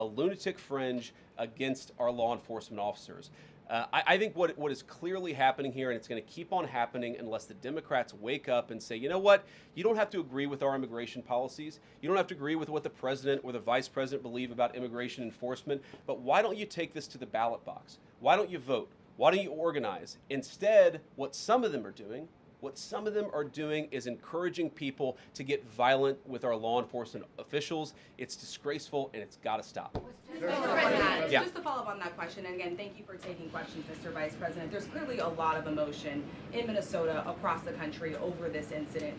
a lunatic fringe against our law enforcement officers. I think what is clearly happening here, and it's going to keep on happening unless the Democrats wake up and say, you know what, you don't have to agree with our immigration policies. You don't have to agree with what the president or the vice president believe about immigration enforcement, but why don't you take this to the ballot box? Why don't you vote? Why don't you organize? Instead, what some of them are doing is encouraging people to get violent with our law enforcement officials. It's disgraceful, and it's got to stop. Just to follow up on that question, and again, thank you for taking questions, Mr. Vice President. There's clearly a lot of emotion in Minnesota, across the country, over this incident.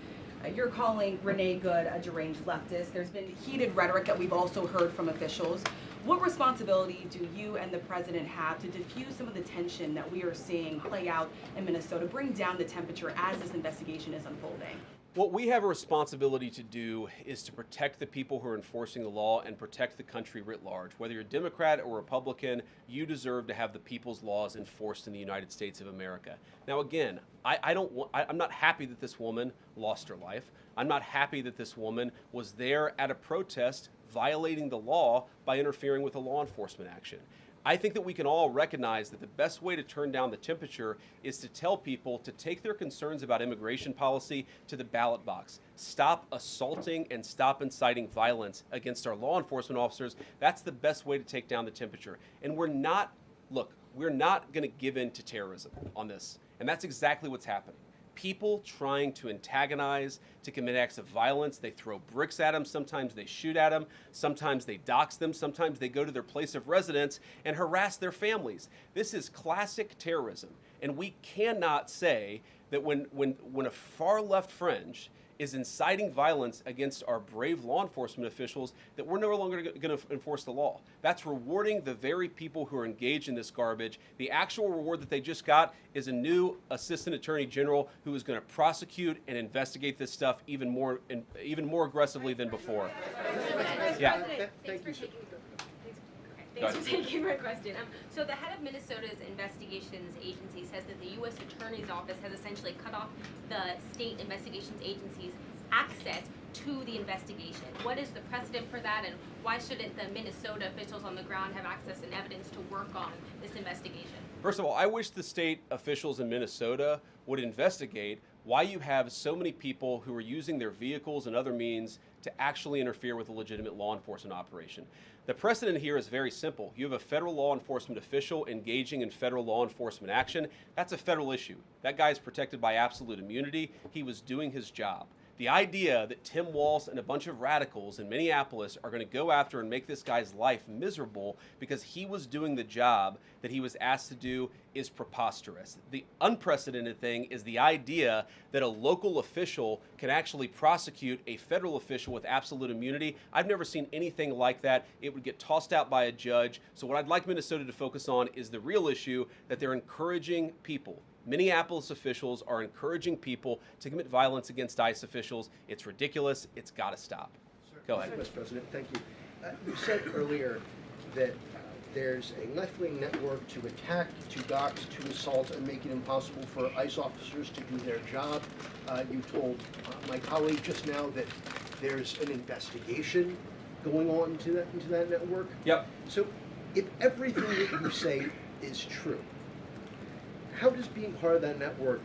You're calling Renee Good a deranged leftist. There's been heated rhetoric that we've also heard from officials. What responsibility do you and the president have to diffuse some of the tension that we are seeing play out in Minnesota, bring down the temperature as this investigation is unfolding? What we have a responsibility to do is to protect the people who are enforcing the law and protect the country writ large. Whether you're Democrat or Republican, you deserve to have the people's laws enforced in the United States of America. Now, again, I'm not happy that this woman lost her life. I'm not happy that this woman was there at a protest violating the law by interfering with a law enforcement action. I think that we can all recognize that the best way to turn down the temperature is to tell people to take their concerns about immigration policy to the ballot box. Stop assaulting and stop inciting violence against our law enforcement officers. That's the best way to take down the temperature. And we're not going to give in to terrorism on this. And that's exactly what's happening. People trying to antagonize, to commit acts of violence. They throw bricks at them. Sometimes they shoot at them. Sometimes they dox them. Sometimes they go to their place of residence and harass their families. This is classic terrorism. And we cannot say that when a far left fringe is inciting violence against our brave law enforcement officials, that we're no longer going to enforce the law. That's rewarding the very people who are engaged in this garbage. The actual reward that they just got is a new assistant attorney general who is going to prosecute and investigate this stuff even more aggressively than before. Yeah. Thanks for taking my question. So the head of Minnesota's investigations agency says that the U.S. Attorney's Office has essentially cut off the state investigations agency's access to the investigation. What is the precedent for that, and why shouldn't the Minnesota officials on the ground have access and evidence to work on this investigation? First of all, I wish the state officials in Minnesota would investigate why you have so many people who are using their vehicles and other means to actually interfere with a legitimate law enforcement operation. The precedent here is very simple. You have a federal law enforcement official engaging in federal law enforcement action. That's a federal issue. That guy is protected by absolute immunity. He was doing his job. The idea that Tim Walz and a bunch of radicals in Minneapolis are going to go after and make this guy's life miserable because he was doing the job that he was asked to do is preposterous. The unprecedented thing is the idea that a local official can actually prosecute a federal official with absolute immunity. I've never seen anything like that. It would get tossed out by a judge. So what I'd like Minnesota to focus on is the real issue, that they're encouraging people. Minneapolis officials are encouraging people to commit violence against ICE officials. It's ridiculous. It's got to stop. Go ahead. Mr. President, thank you. You said earlier that there's a left-wing network to attack, to dox, to assault, and make it impossible for ICE officers to do their job. You told my colleague just now that there's an investigation going on into that network. Yep. So if everything that you say is true, how does being part of that network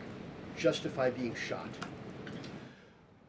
justify being shot?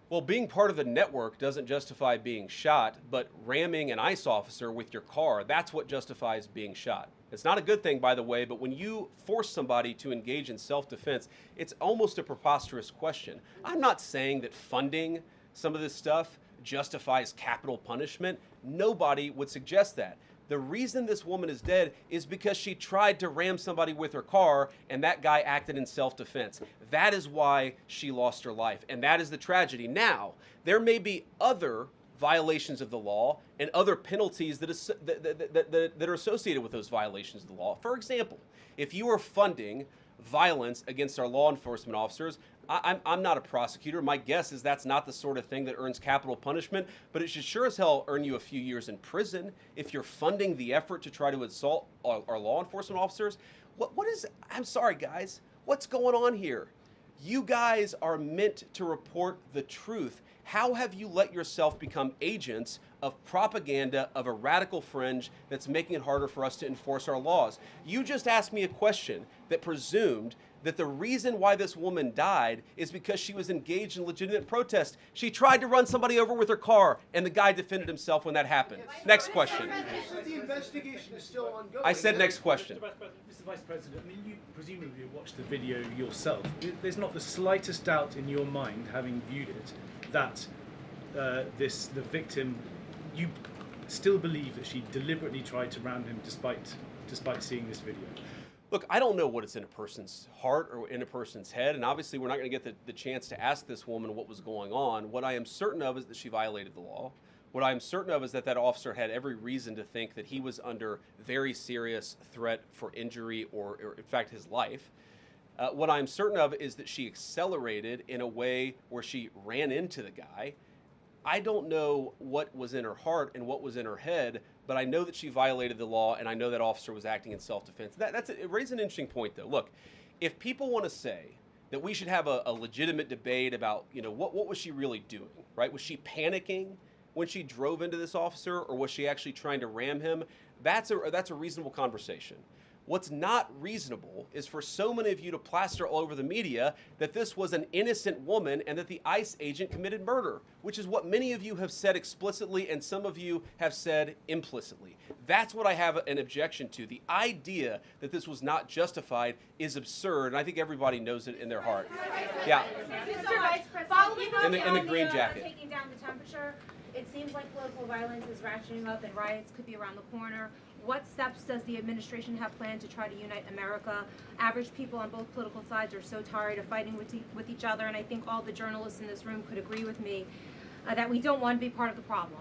Well, being part of the network doesn't justify being shot, but ramming an ICE officer with your car, that's what justifies being shot. It's not a good thing, by the way, but when you force somebody to engage in self-defense, it's almost a preposterous question. I'm not saying that funding some of this stuff justifies capital punishment. Nobody would suggest that. The reason this woman is dead is because she tried to ram somebody with her car and that guy acted in self-defense. That is why she lost her life, and that is the tragedy. Now, there may be other violations of the law and other penalties that are associated with those violations of the law. For example, if you are funding violence against our law enforcement officers, I'm not a prosecutor. My guess is that's not the sort of thing that earns capital punishment, but it should sure as hell earn you a few years in prison if you're funding the effort to try to assault our law enforcement officers. I'm sorry, guys, what's going on here? You guys are meant to report the truth. How have you let yourself become agents of propaganda of a radical fringe that's making it harder for us to enforce our laws. You just asked me a question that presumed that the reason why this woman died is because she was engaged in legitimate protest. She tried to run somebody over with her car, and the guy defended himself when that happened. Next question. The investigation is still ongoing. I said next question. Mr. Vice President, I mean, you presumably watched the video yourself. There's not the slightest doubt in your mind, having viewed it, that the victim, you still believe that she deliberately tried to round him despite seeing this video? Look, I don't know what is in a person's heart or in a person's head, and obviously we're not going to get the chance to ask this woman what was going on. What I am certain of is that she violated the law. What I'm certain of is that that officer had every reason to think that he was under very serious threat for injury or in fact, his life. What I'm certain of is that she accelerated in a way where she ran into the guy. I don't know what was in her heart and what was in her head, but I know that she violated the law, and I know that officer was acting in self-defense. It raises an interesting point, though. Look, if people want to say that we should have a legitimate debate about, what was she really doing, right? Was she panicking when she drove into this officer, or was she actually trying to ram him? That's a reasonable conversation. What's not reasonable is for so many of you to plaster all over the media that this was an innocent woman and that the ICE agent committed murder, which is what many of you have said explicitly and some of you have said implicitly. That's what I have an objection to. The idea that this was not justified is absurd, and I think everybody knows it in their heart. Yeah. Mr. Vice President, in the green jacket. Taking down the temperature, it seems like political violence is ratcheting up and riots could be around the corner. What steps does the administration have planned to try to unite America? Average people on both political sides are so tired of fighting with each other, and I think all the journalists in this room could agree with me that we don't want to be part of the problem.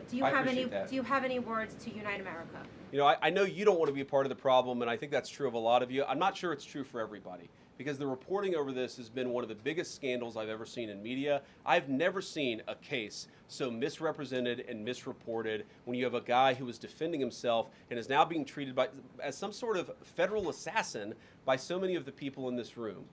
Do you have any words to unite America? I know you don't want to be a part of the problem, and I think that's true of a lot of you. I'm not sure it's true for everybody, because the reporting over this has been one of the biggest scandals I've ever seen in media. I've never seen a case so misrepresented and misreported when you have a guy who was defending himself and is now being treated as some sort of federal assassin by so many of the people in this room.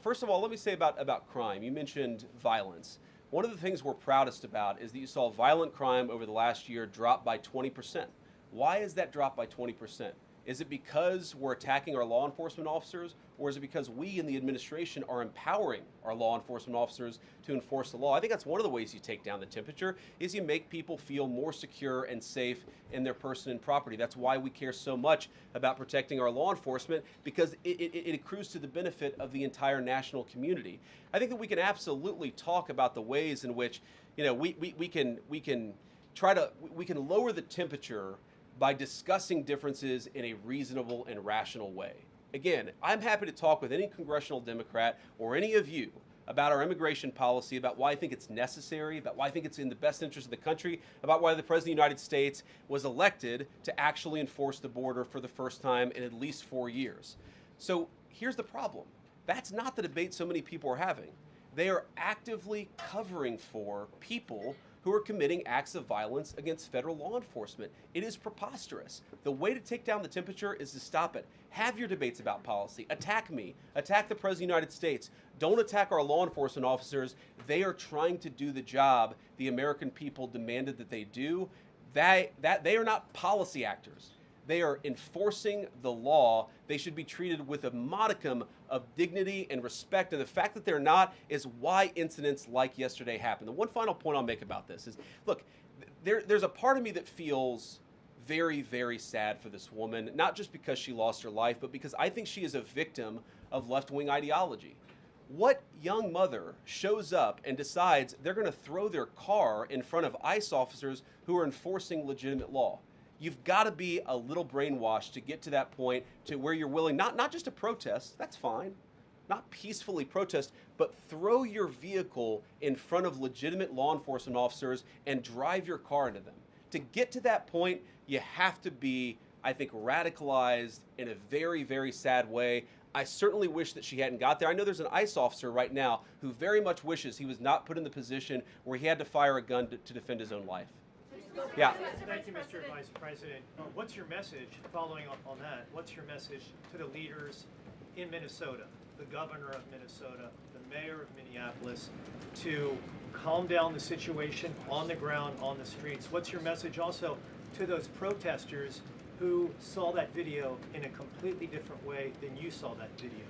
First of all, let me say about crime. You mentioned violence. One of the things we're proudest about is that you saw violent crime over the last year drop by 20%. Why is that drop by 20%? Is it because we're attacking our law enforcement officers, or is it because we in the administration are empowering our law enforcement officers to enforce the law? I think that's one of the ways you take down the temperature, is you make people feel more secure and safe in their person and property. That's why we care so much about protecting our law enforcement, because it accrues to the benefit of the entire national community. I think that we can absolutely talk about the ways in which, we can lower the temperature by discussing differences in a reasonable and rational way. Again, I'm happy to talk with any congressional Democrat or any of you about our immigration policy, about why I think it's necessary, about why I think it's in the best interest of the country, about why the President of the United States was elected to actually enforce the border for the first time in at least 4 years. So here's the problem. That's not the debate so many people are having. They are actively covering for people who are committing acts of violence against federal law enforcement. It is preposterous. The way to take down the temperature is to stop it. Have your debates about policy. Attack me. Attack the President of the United States. Don't attack our law enforcement officers. They are trying to do the job the American people demanded that they do. They are not policy actors. They are enforcing the law. They should be treated with a modicum of dignity and respect. And the fact that they're not is why incidents like yesterday happened. The one final point I'll make about this is, look, there's a part of me that feels very, very sad for this woman, not just because she lost her life, but because I think she is a victim of left-wing ideology. What young mother shows up and decides they're going to throw their car in front of ICE officers who are enforcing legitimate law? You've got to be a little brainwashed to get to that point to where you're willing not just to protest, that's fine, not peacefully protest, but throw your vehicle in front of legitimate law enforcement officers and drive your car into them. To get to that point, you have to be, I think, radicalized in a very, very sad way. I certainly wish that she hadn't got there. I know there's an ICE officer right now who very much wishes he was not put in the position where he had to fire a gun to defend his own life. Yeah. Thank you, Mr. Vice President. What's your message, following up on that, what's your message to the leaders in Minnesota, the governor of Minnesota, the mayor of Minneapolis, to calm down the situation on the ground, on the streets? What's your message also to those protesters who saw that video in a completely different way than you saw that video?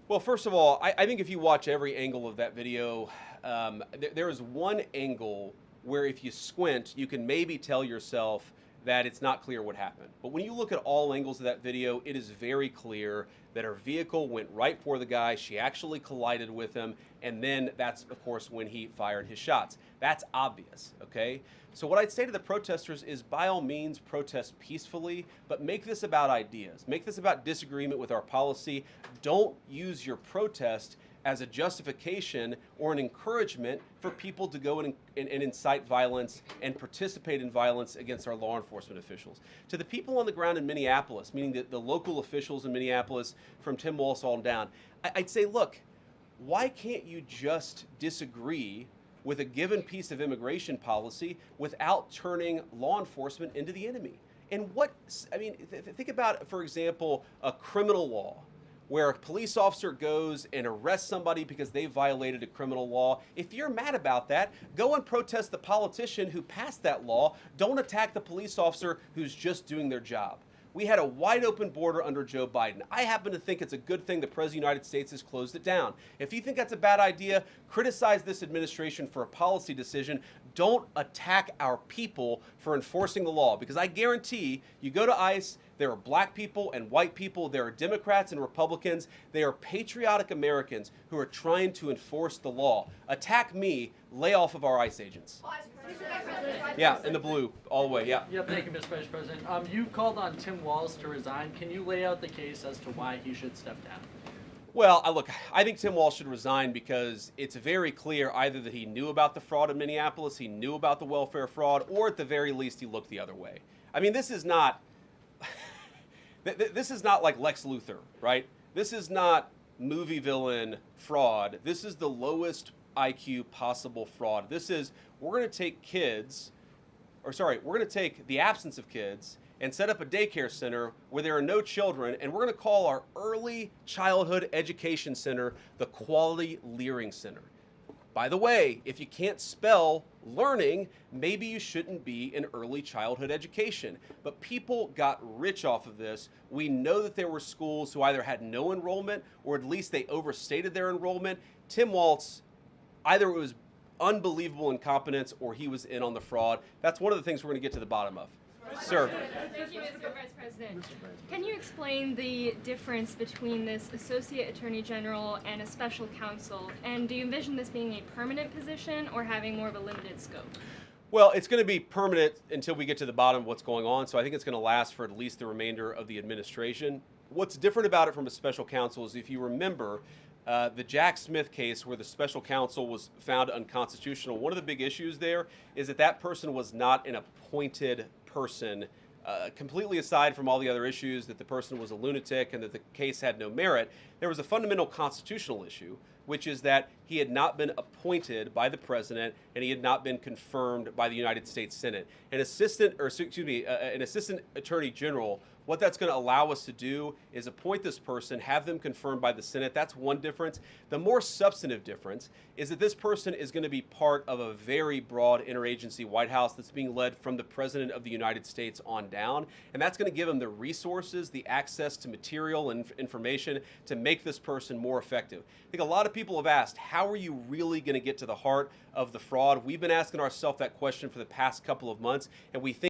Well, first of all, I think if you watch every angle of that video, there is one angle where if you squint, you can maybe tell yourself that it's not clear what happened. But when you look at all angles of that video, it is very clear that her vehicle went right for the guy. She actually collided with him. And then that's, of course, when he fired his shots. That's obvious, okay? So what I'd say to the protesters is, by all means, protest peacefully, but make this about ideas. Make this about disagreement with our policy. Don't use your protest as a justification or an encouragement for people to go and incite violence and participate in violence against our law enforcement officials. To the people on the ground in Minneapolis, meaning the local officials in Minneapolis from Tim Walz on down, I'd say, look, why can't you just disagree with a given piece of immigration policy without turning law enforcement into the enemy? And think about, for example, a criminal law where a police officer goes and arrests somebody because they violated a criminal law. If you're mad about that, go and protest the politician who passed that law. Don't attack the police officer who's just doing their job. We had a wide open border under Joe Biden. I happen to think it's a good thing the President of the United States has closed it down. If you think that's a bad idea, criticize this administration for a policy decision. Don't attack our people for enforcing the law, because I guarantee you go to ICE, there are black people and white people, there are Democrats and Republicans, they are patriotic Americans who are trying to enforce the law. Attack me, lay off of our ICE agents. Yeah, in the blue, all the way, yeah. Yep, thank you, Mr. Vice President. You've called on Tim Walz to resign. Can you lay out the case as to why he should step down? Well, look, I think Tim Walz should resign because it's very clear either that he knew about the fraud in Minneapolis, he knew about the welfare fraud, or at the very least he looked the other way. I mean, this is not like Lex Luthor, right? This is not movie villain fraud. This is the lowest IQ possible fraud. This is, we're going to take the absence of kids and set up a daycare center where there are no children, and we're going to call our early childhood education center the Quality Learning Center. By the way, if you can't spell learning, maybe you shouldn't be in early childhood education. But people got rich off of this. We know that there were schools who either had no enrollment or at least they overstated their enrollment. Tim Walz, either it was unbelievable incompetence or he was in on the fraud. That's one of the things we're going to get to the bottom of. Sir. Thank you, Mr. Vice President. Can you explain the difference between this Associate Attorney General and a special counsel? And do you envision this being a permanent position or having more of a limited scope? Well, it's going to be permanent until we get to the bottom of what's going on, so I think it's going to last for at least the remainder of the administration. What's different about it from a special counsel is, if you remember, the Jack Smith case where the special counsel was found unconstitutional, one of the big issues there is that that person was not an appointed person, completely aside from all the other issues that the person was a lunatic and that the case had no merit. There was a fundamental constitutional issue, which is that he had not been appointed by the president and he had not been confirmed by the United States Senate. An assistant attorney general, what that's going to allow us to do is appoint this person, have them confirmed by the Senate. That's one difference. The more substantive difference is that this person is going to be part of a very broad interagency White House that's being led from the President of the United States on down. And that's going to give him the resources, the access to material and information to make this person more effective. I think a lot of people have asked, how are you really going to get to the heart of the fraud? We've been asking ourselves that question for the past couple of months, and we think